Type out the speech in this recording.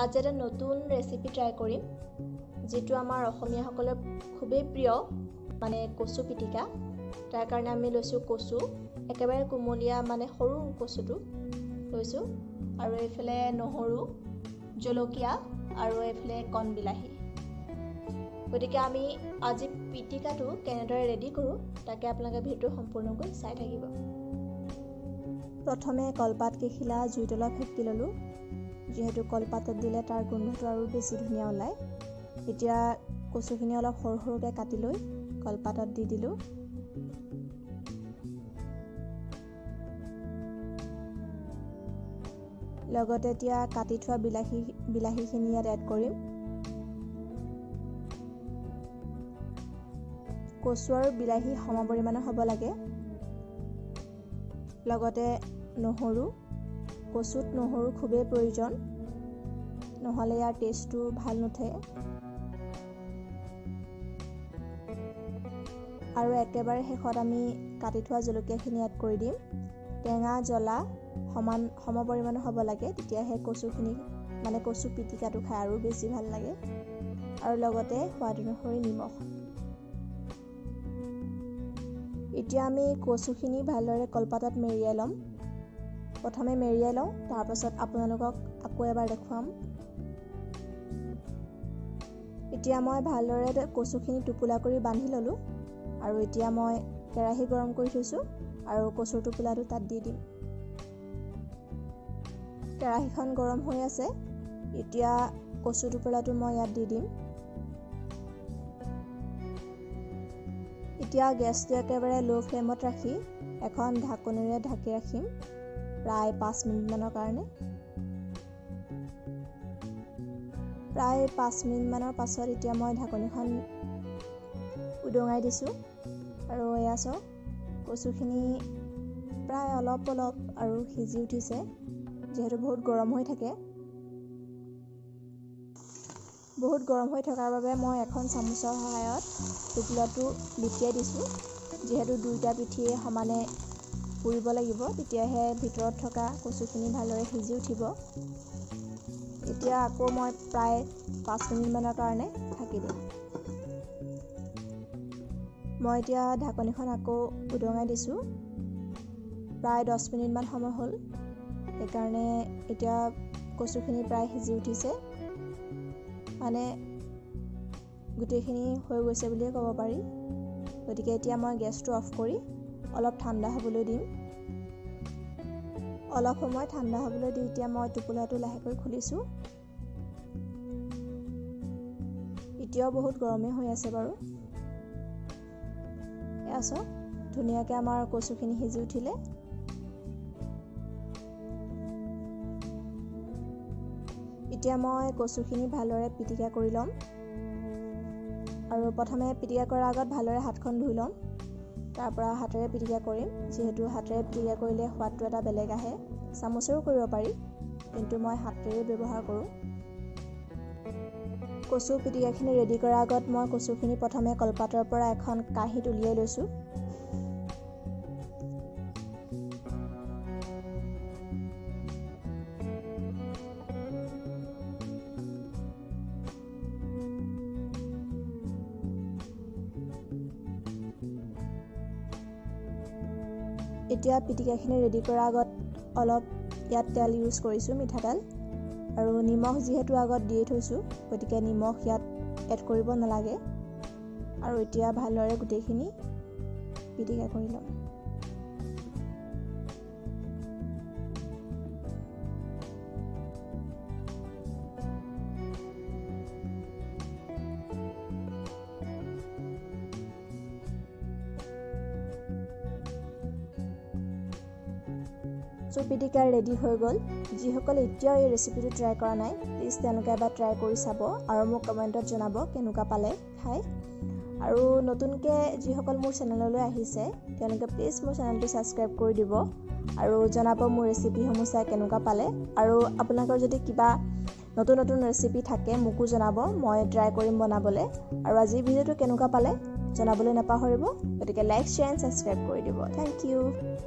আজি এটা নতুন ৰেচিপি ট্ৰাই কৰিম, যিটো আমাৰ অসমীয়াসকলৰ খুবেই প্ৰিয়, মানে কচু পিটিকা। তাৰ কাৰণে আমি লৈছোঁ কচু, একেবাৰে কুমলীয়া মানে সৰু কচুটো লৈছোঁ, আৰু এইফালে নহৰু, জলকীয়া আৰু এইফালে কণ বিলাহী। গতিকে আমি আজি পিটিকাটো কেনেদৰে ৰেডি কৰোঁ তাকে আপোনালোকে ভিডিঅ'টো সম্পূৰ্ণকৈ চাই থাকিব। প্ৰথমে কলপাত কেইখিলা জুইত অলপ সেকি ল'লোঁ, যিহেতু কলপাতত দিলে তাৰ গোন্ধটো আৰু বেছি ধুনীয়া ওলায়। এতিয়া কচুখিনি অলপ সৰু সৰুকৈ কাটি লৈ কলপাতত দি দিলোঁ। লগতে এতিয়া কাটি থোৱা বিলাহীখিনি ইয়াত এড কৰিম। কচু আৰু বিলাহী সম পৰিমাণৰ হ'ব লাগে। লগতে নহৰু, কচুত নহৰু খুবেই প্ৰয়োজন, নহ'লে ইয়াৰ টেষ্টটো ভাল নুঠে। আৰু একেবাৰে শেষত আমি কাটি থোৱা জলকীয়াখিনি এড কৰি দিম। টেঙা জ্বলা সম পৰিমাণৰ হ'ব লাগে, তেতিয়াহে কচুখিনি মানে কচু পিটিকাটো খাই আৰু বেছি ভাল লাগে। আৰু লগতে সোৱাদ অনুসৰি নিমখ। এতিয়া আমি কচুখিনি ভালদৰে কলপাতত মেৰিয়াই ল'ম। প্ৰথমে মেৰিয়াই লওঁ, তাৰপাছত আপোনালোকক আকৌ এবাৰ দেখুৱাম। এতিয়া মই ভালদৰে কচুখিনি টোপোলা কৰি বান্ধি ল'লোঁ, আৰু এতিয়া মই কেৰাহী গৰম কৰি থৈছোঁ আৰু কচুৰ টোপোলাটো তাত দি দিম। কেৰাহীখন গৰম হৈ আছে, এতিয়া কচু টোপোলাটো মই ইয়াত দি দিম। এতিয়া গেছটো একেবাৰে ল' ফ্লেমত ৰাখি এখন ঢাকনিৰে ঢাকি ৰাখিম প্ৰায় 5 মিনিটমানৰ কাৰণে। প্ৰায় 5 মিনিটমানৰ পাছত এতিয়া মই ঢাকনিখন উদঙাই দিছোঁ, আৰু এয়া চাওক কচুখিনি প্ৰায় অলপ আৰু সিজি উঠিছে, যিহেতু বহুত গৰম হৈ থাকে। বহুত গৰম হৈ থকাৰ বাবে মই এখন চামুচৰ সহায়ত টোপোলাটো লুটিয়াই দিছোঁ, যিহেতু দুয়োটা পিঠিয়ে সমানে পুৰিব লাগিব, তেতিয়াহে ভিতৰত থকা কচুখিনি ভালদৰে সিজি উঠিব। এতিয়া আকৌ মই প্ৰায় 5 মিনিটমানৰ কাৰণে ঢাকি দিম। মই এতিয়া ঢাকনিখন আকৌ উদঙাই দিছোঁ, প্ৰায় 10 মিনিটমান সময় হ'ল। সেইকাৰণে এতিয়া কচুখিনি প্ৰায় সিজি উঠিছে, মানে গোটেইখিনি হৈ গৈছে বুলিয়ে ক'ব পাৰি। গতিকে এতিয়া মই গেছটো অফ কৰি অলপ ঠাণ্ডা হ'বলৈ দিম। অলপ সময় ঠাণ্ডা হ'বলৈ দি এতিয়া মই টোপোলাটো লাহেকৈ খুলিছোঁ। এতিয়াও বহুত গৰমেই হৈ আছে বাৰু। এয়া চাওক ধুনীয়াকৈ আমাৰ কচুখিনি সিজি উঠিলে। এতিয়া মই কচুখিনি ভালদৰে পিটিকা কৰি ল'ম, আৰু প্ৰথমে পিটিকা কৰাৰ আগত ভালদৰে হাতখন ধুই ল'ম, তাৰপৰা হাতেৰে পিটিকা কৰিম। যিহেতু হাতেৰে পিটিকা কৰিলে সোৱাদটো এটা বেলেগ আহে। চামুচেৰেও কৰিব পাৰি, কিন্তু মই হাতেৰে ব্যৱহাৰ কৰোঁ। কচু পিটিকাখিনি ৰেডি কৰাৰ আগত মই কচুখিনি প্ৰথমে কলপাতৰ পৰা এখন কাঁহীত উলিয়াই লৈছোঁ। এতিয়া পিটিকাখিনি ৰেডি কৰাৰ আগত অলপ ইয়াত তেল ইউজ কৰিছোঁ, মিঠাতেল, আৰু নিমখ যিহেতু আগত দিয়ে থৈছোঁ, গতিকে নিমখ ইয়াত এড কৰিব নালাগে। আৰু এতিয়া ভালদৰে গোটেইখিনি পিটিকা কৰি ল'ম। কচু পিটিকা ৰেডি হৈ গ'ল। যিসকলে এতিয়াও এই ৰেচিপিটো ট্ৰাই কৰা নাই, প্লিজ তেওঁলোকে এবাৰ ট্ৰাই কৰি চাব আৰু মোক কমেণ্টত জনাব কেনেকুৱা পালে খাই। আৰু নতুনকৈ যিসকল মোৰ চেনেললৈ আহিছে তেওঁলোকে প্লিজ মোৰ চেনেলটো ছাবস্ক্ৰাইব কৰি দিব আৰু জনাব মোৰ ৰেচিপিসমূহ চাই কেনেকুৱা পালে। আৰু আপোনালোকৰ যদি কিবা নতুন ৰেচিপি থাকে মোকো জনাব, মই ট্ৰাই কৰিম বনাবলৈ। আৰু আজিৰ ভিডিঅ'টো কেনেকুৱা পালে জনাবলৈ নাপাহৰিব। গতিকে লাইক, শ্বেয়াৰ এণ্ড ছাবস্ক্ৰাইব কৰি দিব। Thank U.